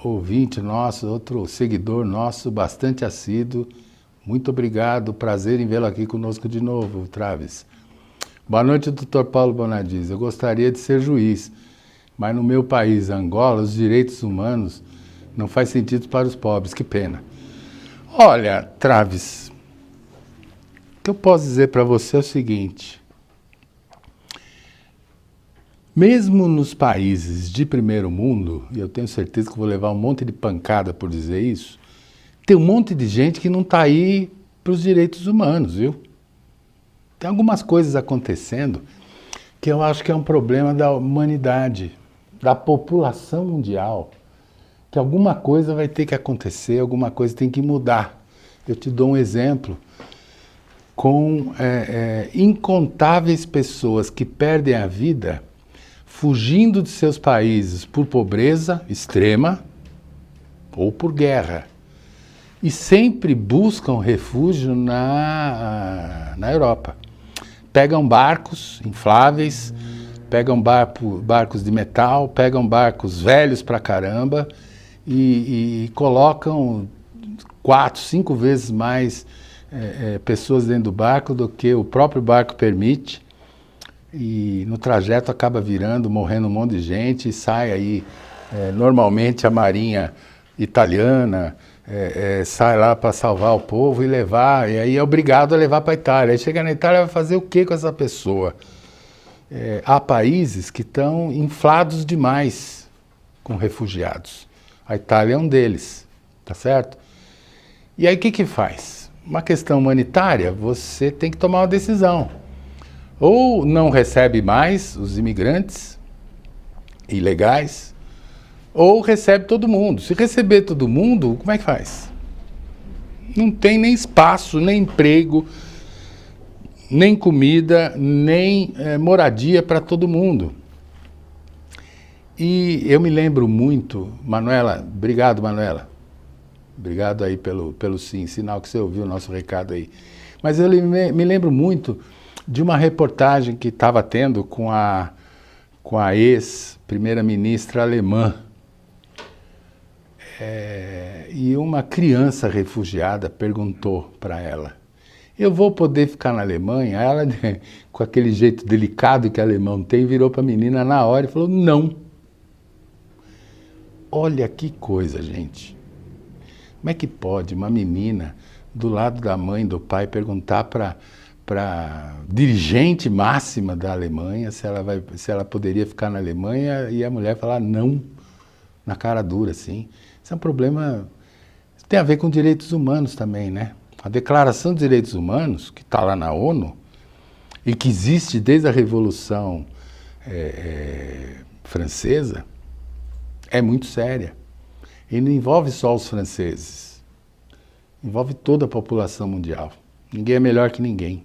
ouvinte nosso, outro seguidor nosso, bastante assíduo. Muito obrigado, prazer em vê-lo aqui conosco de novo, Traves. Boa noite, doutor Paulo Bonadiz. Eu gostaria de ser juiz, mas no meu país, Angola, os direitos humanos não faz sentido para os pobres, que pena. Olha, Traves, o que eu posso dizer para você é o seguinte: mesmo nos países de primeiro mundo, e eu tenho certeza que vou levar um monte de pancada por dizer isso, tem um monte de gente que não está aí para os direitos humanos, viu? Tem algumas coisas acontecendo que eu acho que é um problema da humanidade, da população mundial, que alguma coisa vai ter que acontecer, alguma coisa tem que mudar. Eu te dou um exemplo com incontáveis pessoas que perdem a vida fugindo de seus países por pobreza extrema ou por guerra. E sempre buscam refúgio na Europa. Pegam barcos infláveis, pegam barcos de metal, pegam barcos velhos pra caramba e colocam 4, 5 vezes mais pessoas dentro do barco do que o próprio barco permite. E no trajeto acaba morrendo um monte de gente, e sai aí, normalmente a marinha italiana sai lá para salvar o povo e levar, e aí é obrigado a levar para a Itália. Aí chega na Itália, vai fazer o que com essa pessoa? Há países que estão inflados demais com refugiados. A Itália é um deles, tá certo? E aí o que faz? Uma questão humanitária, você tem que tomar uma decisão. Ou não recebe mais os imigrantes ilegais, ou recebe todo mundo. Se receber todo mundo, como é que faz? Não tem nem espaço, nem emprego, nem comida, nem moradia para todo mundo. E eu me lembro muito, Manuela, obrigado, Manuela. Obrigado aí pelo sim, sinal que você ouviu o nosso recado aí. Mas eu me lembro muito de uma reportagem que estava tendo com a ex-primeira-ministra alemã. E uma criança refugiada perguntou para ela: eu vou poder ficar na Alemanha? Ela, com aquele jeito delicado que alemão tem, virou para a menina na hora e falou: não. Olha que coisa, gente. Como é que pode uma menina do lado da mãe e do pai perguntar para dirigente máxima da Alemanha se ela poderia ficar na Alemanha, e a mulher falar não, na cara dura, assim? Isso é um problema, tem a ver com direitos humanos também, né? A Declaração dos Direitos Humanos, que está lá na ONU, e que existe desde a Revolução Francesa, é muito séria. E não envolve só os franceses, envolve toda a população mundial. Ninguém é melhor que ninguém.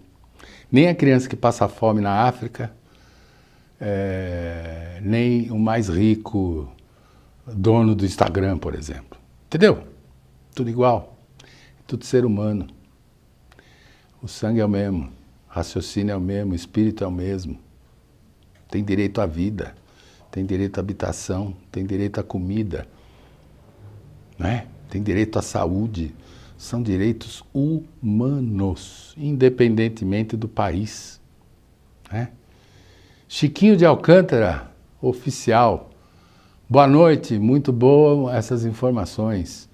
Nem a criança que passa fome na África, nem o mais rico dono do Instagram, por exemplo. Entendeu? Tudo igual. Tudo ser humano. O sangue é o mesmo, o raciocínio é o mesmo, o espírito é o mesmo. Tem direito à vida, tem direito à habitação, tem direito à comida, né? Tem direito à saúde. São direitos humanos, independentemente do país, né? Chiquinho de Alcântara, oficial. Boa noite, muito boa essas informações.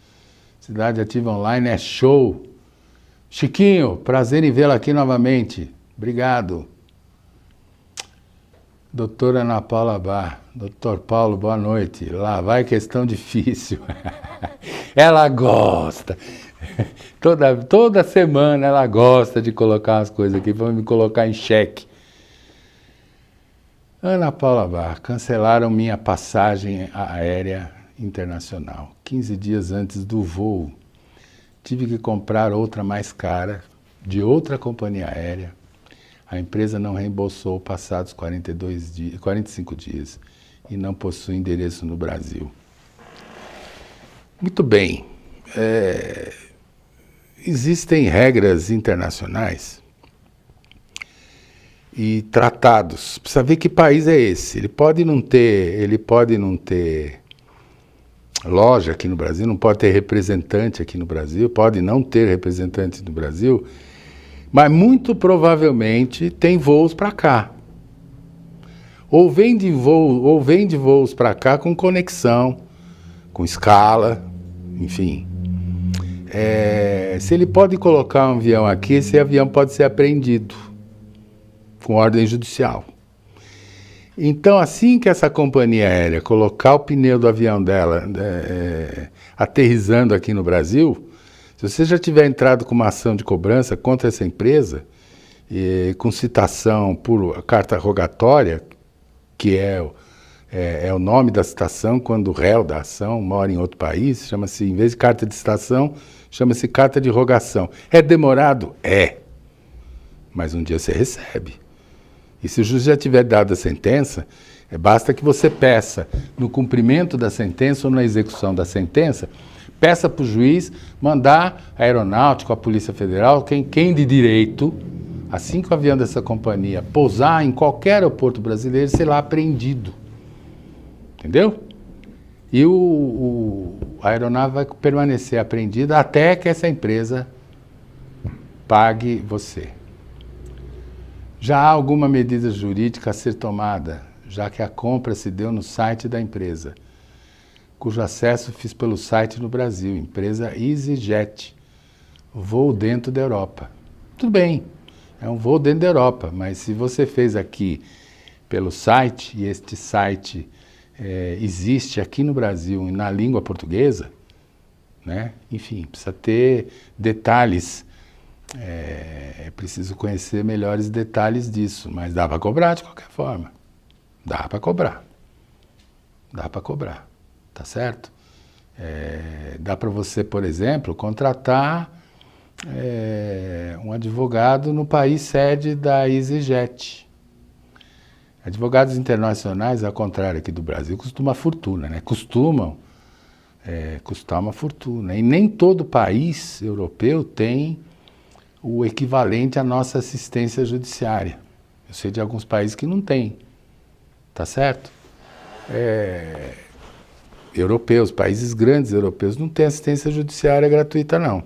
Cidade Ativa Online é show. Chiquinho, prazer em vê-lo aqui novamente. Obrigado. Doutora Ana Paula Bar. Doutor Paulo, boa noite. Lá vai questão difícil. Ela gosta. Toda semana ela gosta de colocar as coisas aqui para me colocar em xeque. Ana Paula Bar, cancelaram minha passagem aérea internacional 15 dias antes do voo. Tive que comprar outra mais cara, de outra companhia aérea. A empresa não reembolsou passados 45 dias e não possui endereço no Brasil. Muito bem. Existem regras internacionais e tratados. Precisa ver que país é esse. Ele pode não ter loja aqui no Brasil, não pode ter representante aqui no Brasil, pode não ter representante no Brasil, mas muito provavelmente tem voos para cá. Ou vende voos para cá com conexão, com escala, enfim. Se ele pode colocar um avião aqui, esse avião pode ser apreendido com ordem judicial. Então, assim que essa companhia aérea colocar o pneu do avião dela aterrissando aqui no Brasil, se você já tiver entrado com uma ação de cobrança contra essa empresa, com citação por carta rogatória, que é o nome da citação quando o réu da ação mora em outro país, chama-se, em vez de carta de citação, chama-se carta de rogação. É demorado? É. Mas um dia você recebe. E se o juiz já tiver dado a sentença, basta que você peça, no cumprimento da sentença ou na execução da sentença, peça para o juiz mandar a aeronáutica, a Polícia Federal, quem de direito, Assim que o avião dessa companhia pousar em qualquer aeroporto brasileiro, será apreendido. Entendeu? E a aeronave vai permanecer apreendida até que essa empresa pague você. Já há alguma medida jurídica a ser tomada, já que a compra se deu no site da empresa, cujo acesso fiz pelo site no Brasil, empresa EasyJet, voo dentro da Europa. Tudo bem, é um voo dentro da Europa, mas se você fez aqui pelo site, e este site existe aqui no Brasil na língua portuguesa, né? Enfim, precisa ter detalhes, é preciso conhecer melhores detalhes disso, mas dá para cobrar de qualquer forma. Dá para cobrar. Dá para cobrar, tá certo? Dá para você, por exemplo, contratar um advogado no país sede da EasyJet. Advogados internacionais, ao contrário aqui do Brasil, costumam uma fortuna, né? Costumam custar uma fortuna. E nem todo país europeu tem o equivalente à nossa assistência judiciária. Eu sei de alguns países que não tem, tá certo? Europeus, países grandes europeus, não têm assistência judiciária gratuita, não.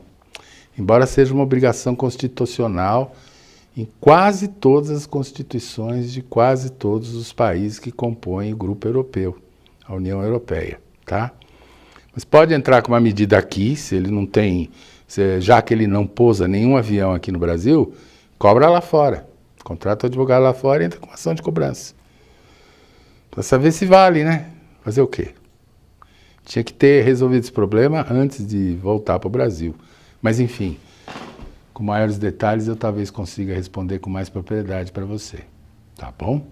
Embora seja uma obrigação constitucional em quase todas as constituições de quase todos os países que compõem o grupo europeu, a União Europeia, tá? Mas pode entrar com uma medida aqui, se ele não tem, já que ele não pousa nenhum avião aqui no Brasil, cobra lá fora. Contrata o advogado lá fora e entra com ação de cobrança. Para saber se vale, né? Fazer o quê? Tinha que ter resolvido esse problema antes de voltar para o Brasil. Mas, enfim, com maiores detalhes eu talvez consiga responder com mais propriedade para você. Tá bom?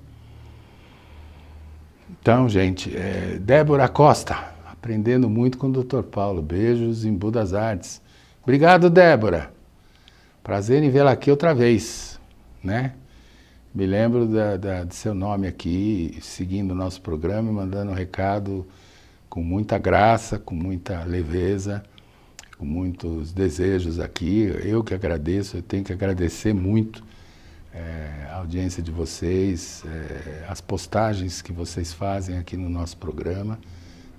Então, gente, Débora Costa, aprendendo muito com o Dr. Paulo. Beijos em Budas Artes. Obrigado, Débora. Prazer em vê-la aqui outra vez, né? Me lembro de seu nome aqui, seguindo o nosso programa e mandando um recado com muita graça, com muita leveza, com muitos desejos aqui. Eu que agradeço, eu tenho que agradecer muito a audiência de vocês, as postagens que vocês fazem aqui no nosso programa.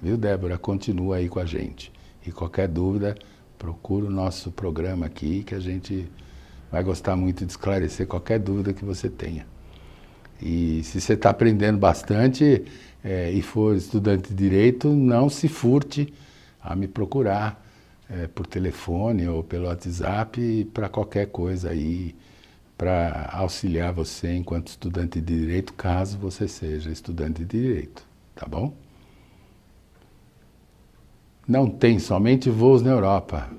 Viu, Débora? Continua aí com a gente. E qualquer dúvida, procura o nosso programa aqui, que a gente vai gostar muito de esclarecer qualquer dúvida que você tenha. E se você está aprendendo bastante e for estudante de Direito, não se furte a me procurar por telefone ou pelo WhatsApp para qualquer coisa aí, para auxiliar você enquanto estudante de Direito, caso você seja estudante de Direito, tá bom? Não tem somente voos na Europa.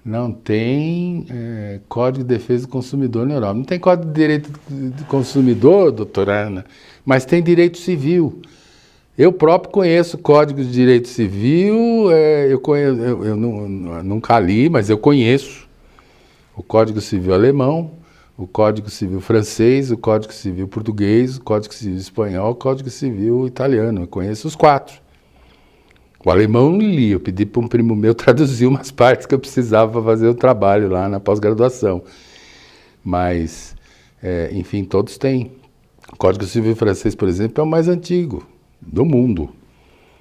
Não tem Código de Defesa do Consumidor na Europa. Não tem Código de Direito do Consumidor, doutora Ana, mas tem Direito Civil. Eu próprio conheço Código de Direito Civil, eu nunca li, mas eu conheço o Código Civil alemão, o Código Civil francês, o Código Civil português, o Código Civil espanhol, o Código Civil italiano. Eu conheço os 4. O alemão não li, eu pedi para um primo meu traduzir umas partes que eu precisava para fazer o trabalho lá na pós-graduação. Mas, enfim, todos têm. O Código Civil francês, por exemplo, é o mais antigo do mundo.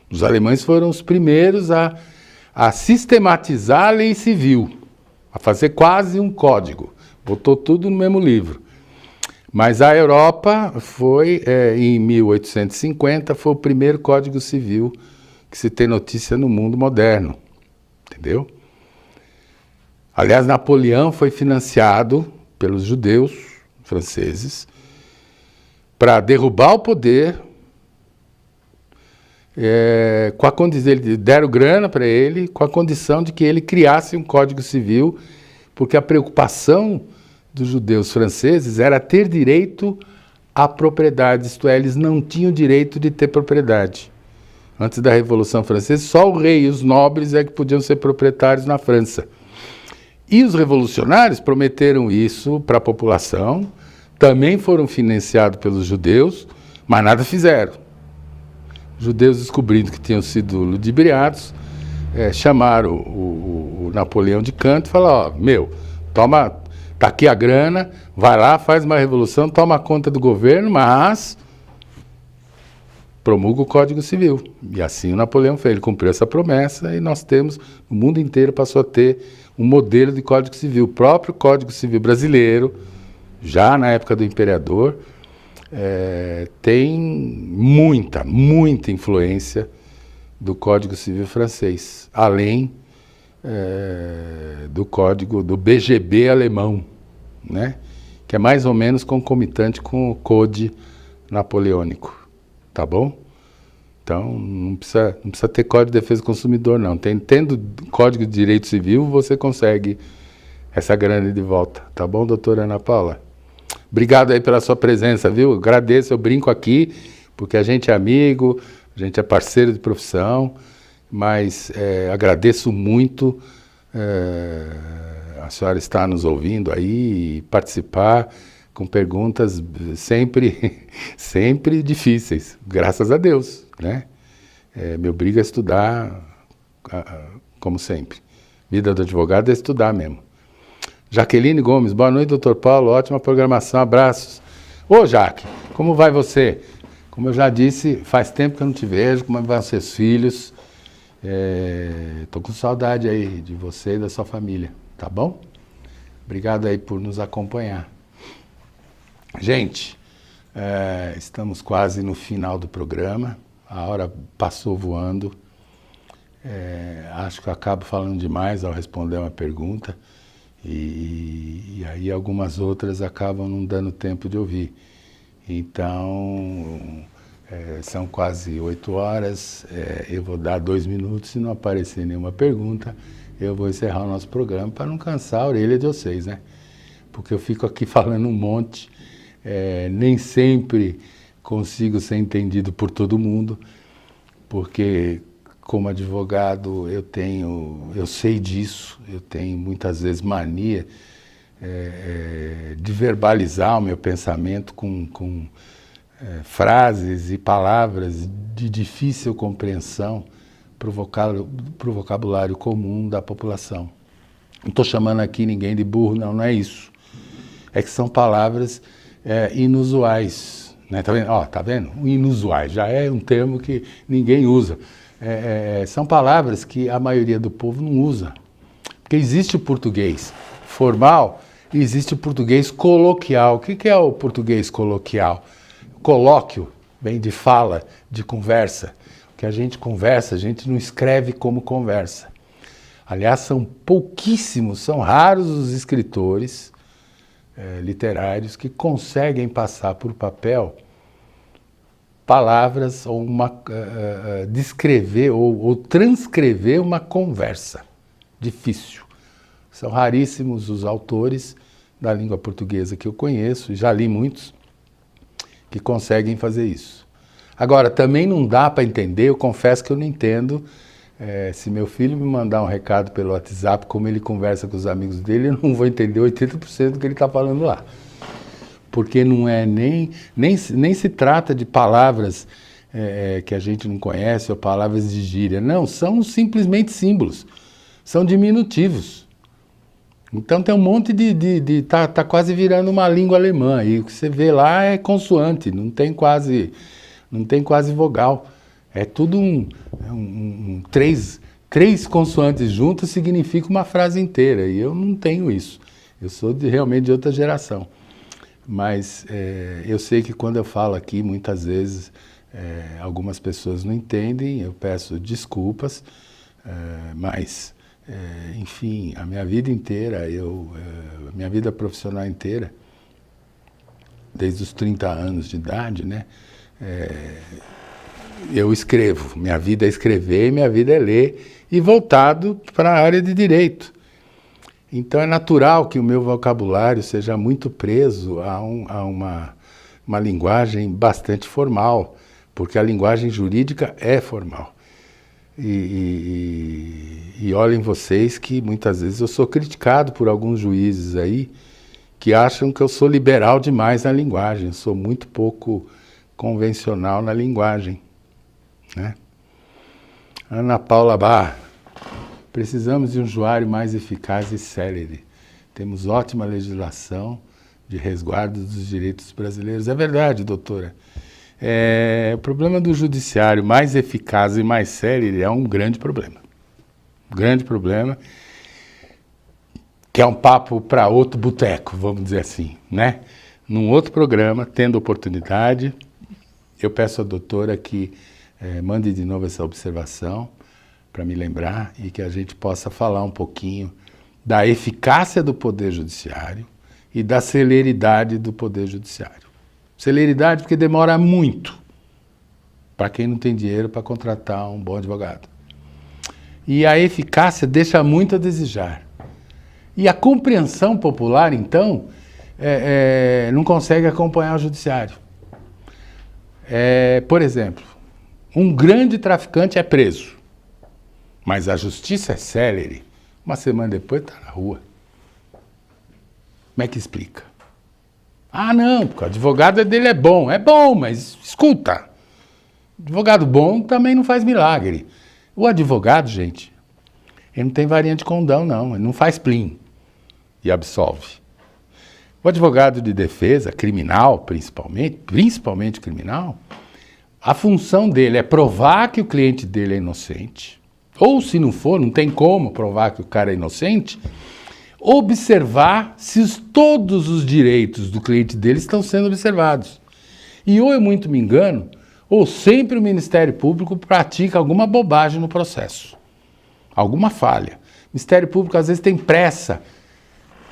Os alemães foram os primeiros a sistematizar a lei civil, a fazer quase um código. Botou tudo no mesmo livro. Mas a Europa foi, em 1850, foi o primeiro Código Civil que se tem notícia no mundo moderno, entendeu? Aliás, Napoleão foi financiado pelos judeus franceses para derrubar o poder, com a condição, deram grana para ele, com a condição de que ele criasse um Código Civil, porque a preocupação dos judeus franceses era ter direito à propriedade, isto é, eles não tinham direito de ter propriedade. Antes da Revolução Francesa, só o rei e os nobres é que podiam ser proprietários na França. E os revolucionários prometeram isso para a população, também foram financiados pelos judeus, mas nada fizeram. Os judeus, descobrindo que tinham sido ludibriados, chamaram o Napoleão de canto e falaram, toma, Tá aqui a grana, vai lá, faz uma revolução, toma conta do governo, mas promulga o Código Civil. E assim o Napoleão fez, ele cumpriu essa promessa e nós temos, o mundo inteiro passou a ter um modelo de Código Civil. O próprio Código Civil brasileiro, já na época do imperador, tem muita influência do Código Civil francês, além do código do BGB alemão, né? Que é mais ou menos concomitante com o Code Napoleônico. Tá bom? Então, não precisa ter Código de Defesa do Consumidor, não. Tendo Código de Direito Civil, você consegue essa grana de volta. Tá bom, doutora Ana Paula? Obrigado aí pela sua presença, viu? Agradeço, eu brinco aqui, porque a gente é amigo, a gente é parceiro de profissão, mas agradeço muito a senhora estar nos ouvindo aí e participar com perguntas sempre difíceis, graças a Deus, né? Me obriga a estudar, como sempre. Vida do advogado é estudar mesmo. Jaqueline Gomes, boa noite, doutor Paulo, ótima programação, abraços. Ô, Jaque, como vai você? Como eu já disse, faz tempo que eu não te vejo, como vão seus filhos? Tô com saudade aí de você e da sua família, tá bom? Obrigado aí por nos acompanhar. Gente, estamos quase no final do programa, a hora passou voando, acho que eu acabo falando demais ao responder uma pergunta e aí algumas outras acabam não dando tempo de ouvir. Então, são quase 8 horas, eu vou dar 2 minutos, se não aparecer nenhuma pergunta, eu vou encerrar o nosso programa para não cansar a orelha de vocês, né? Porque eu fico aqui falando um monte. Nem sempre consigo ser entendido por todo mundo, porque como advogado eu sei disso, eu tenho muitas vezes mania de verbalizar o meu pensamento com frases e palavras de difícil compreensão para o vocabulário comum da população. Não estou chamando aqui ninguém de burro, não é isso. É que são palavras inusuais, né? Tá vendo? Tá vendo? Inusuais, já é um termo que ninguém usa. São palavras que a maioria do povo não usa. Porque existe o português formal e existe o português coloquial. O que é o português coloquial? Colóquio vem de fala, de conversa. O que a gente conversa, a gente não escreve como conversa. Aliás, são pouquíssimos, são raros os escritores literários que conseguem passar por papel palavras ou descrever ou transcrever uma conversa. Difícil. São raríssimos os autores da língua portuguesa que eu conheço, já li muitos, que conseguem fazer isso. Agora, também não dá para entender, eu confesso que eu não entendo. Se meu filho me mandar um recado pelo WhatsApp, como ele conversa com os amigos dele, eu não vou entender 80% do que ele está falando lá. Porque não nem se trata de palavras que a gente não conhece ou palavras de gíria. Não, são simplesmente símbolos. São diminutivos. Então tem um monte tá quase virando uma língua alemã. E o que você vê lá é consoante, não tem quase vogal. É tudo três consoantes juntas significa uma frase inteira, e eu não tenho isso. Eu sou realmente de outra geração. Mas eu sei que quando eu falo aqui, muitas vezes, algumas pessoas não entendem, eu peço desculpas, mas, enfim, a minha vida inteira, a minha vida profissional inteira, desde os 30 anos de idade, né? Eu escrevo, minha vida é escrever e minha vida é ler, e voltado para a área de direito. Então é natural que o meu vocabulário seja muito preso a uma linguagem bastante formal, porque a linguagem jurídica é formal. E olhem vocês que muitas vezes eu sou criticado por alguns juízes aí que acham que eu sou liberal demais na linguagem, eu sou muito pouco convencional na linguagem. Né? Ana Paula Barra, precisamos de um usuário mais eficaz e célere. temos ótima legislação de resguardo dos direitos brasileiros. É verdade, doutora. O problema do judiciário mais eficaz e mais sério é um grande problema. Um grande problema, que é um papo para outro boteco, vamos dizer assim, né? Num outro programa, tendo oportunidade, eu peço à doutora que mande de novo essa observação para me lembrar e que a gente possa falar um pouquinho da eficácia do Poder Judiciário e da celeridade do Poder Judiciário. Celeridade porque demora muito para quem não tem dinheiro para contratar um bom advogado. E a eficácia deixa muito a desejar. E a compreensão popular, então, não consegue acompanhar o judiciário. Por exemplo, um grande traficante é preso, mas a justiça é célere. Uma semana depois está na rua. Como é que explica? Ah, não, porque o advogado dele é bom. É bom, mas escuta, advogado bom também não faz milagre. O advogado, gente, ele não tem varinha de condão, não. Ele não faz plim e absolve. O advogado de defesa, criminal principalmente criminal, a função dele é provar que o cliente dele é inocente, ou se não for, não tem como provar que o cara é inocente, observar se todos os direitos do cliente dele estão sendo observados. E ou eu muito me engano, ou sempre o Ministério Público pratica alguma bobagem no processo, alguma falha. O Ministério Público às vezes tem pressa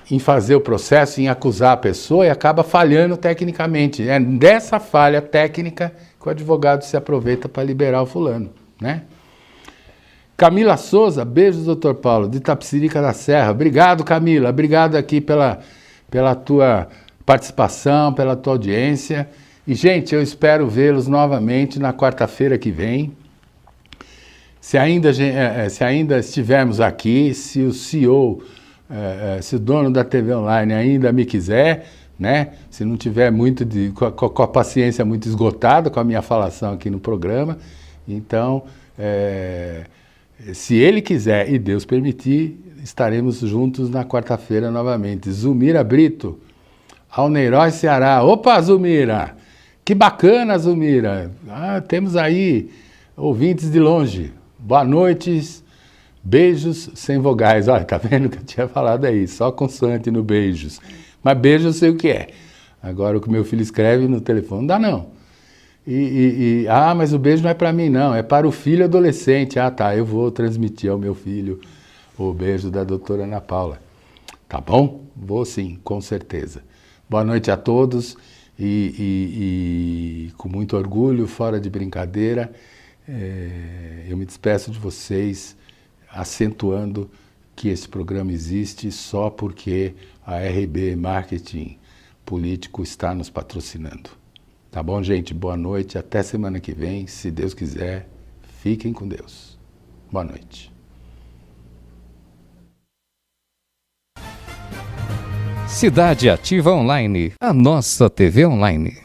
em fazer o processo, em acusar a pessoa e acaba falhando tecnicamente. É dessa falha técnica que o advogado se aproveita para liberar o fulano, né? Camila Souza, beijos, doutor Paulo, de Itapecerica da Serra. Obrigado, Camila. Obrigado aqui pela tua participação, pela tua audiência. E, gente, eu espero vê-los novamente na quarta-feira que vem. Se ainda estivermos aqui, se o CEO, se o dono da TV Online ainda me quiser, né? Se não tiver com a paciência muito esgotada com a minha falação aqui no programa, então... se ele quiser e Deus permitir, estaremos juntos na quarta-feira novamente. Zumira Brito, Alneiroz, Ceará. Opa, Zumira! Que bacana, Zumira! Temos aí ouvintes de longe. Boa noite, beijos sem vogais. Olha, tá vendo que eu tinha falado aí, só consoante no beijos. Mas beijo eu sei o que é. Agora o que meu filho escreve no telefone, não dá não. Mas o beijo não é para mim, não, é para o filho adolescente. Ah, tá, eu vou transmitir ao meu filho o beijo da doutora Ana Paula. Tá bom? Vou sim, com certeza. Boa noite a todos e com muito orgulho, fora de brincadeira, eu me despeço de vocês, acentuando que esse programa existe só porque a RB Marketing Político está nos patrocinando. Tá bom, gente? Boa noite. Até semana que vem. Se Deus quiser, fiquem com Deus. Boa noite. Cidade Ativa Online, a nossa TV online.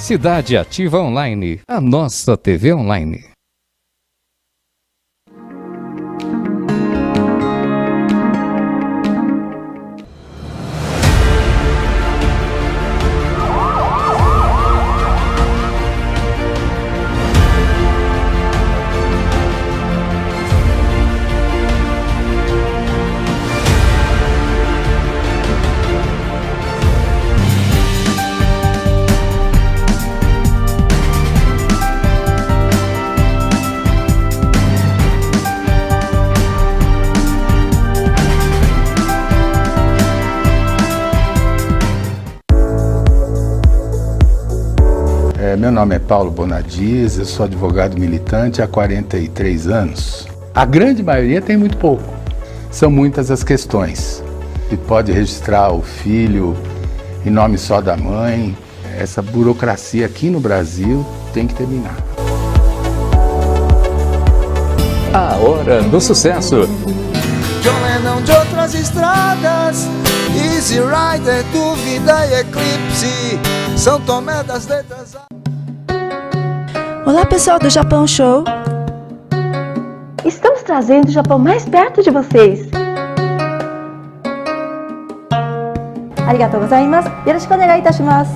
Cidade Ativa Online, a nossa TV online. Meu nome é Paulo Bonadias, eu sou advogado militante há 43 anos. A grande maioria tem muito pouco. São muitas as questões. Se pode registrar o filho em nome só da mãe. Essa burocracia aqui no Brasil tem que terminar. A Hora do Sucesso. John Lennon de outras estradas, Easy Rider, Dúvida e Eclipse, São Tomé das Letras. Olá pessoal do Japão Show! Estamos trazendo o Japão mais perto de vocês. Arigatou gozaimasu. Yoroshiku onegai itashimasu.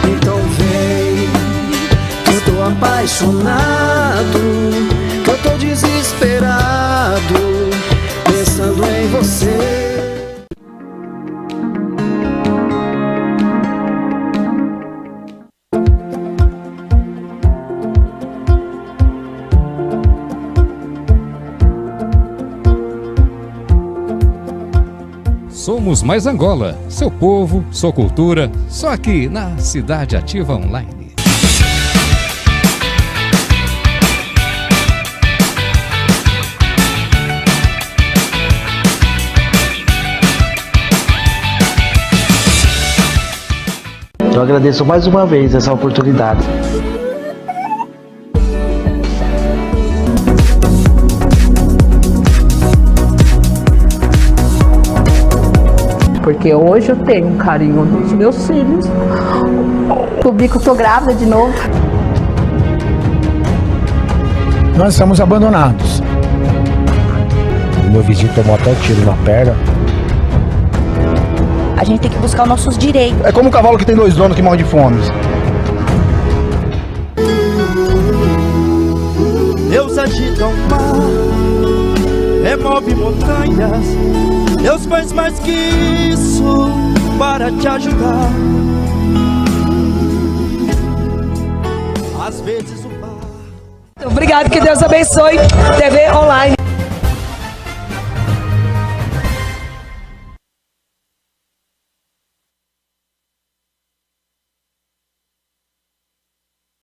Então vem, eu tô apaixonado, que eu tô desesperado, pensando em você. Somos Mais Angola, seu povo, sua cultura, só aqui na Cidade Ativa Online. Eu agradeço mais uma vez essa oportunidade. Porque hoje eu tenho um carinho dos meus filhos. Publico que eu tô grávida de novo. Nós estamos abandonados. Meu vizinho tomou até um tiro na perna. A gente tem que buscar os nossos direitos. É como um cavalo que tem 2 donos que morre de fome. Deus agita o mar, remove montanhas. Deus faz mais que isso para te ajudar. Às vezes o mar. Obrigado, que Deus abençoe. TV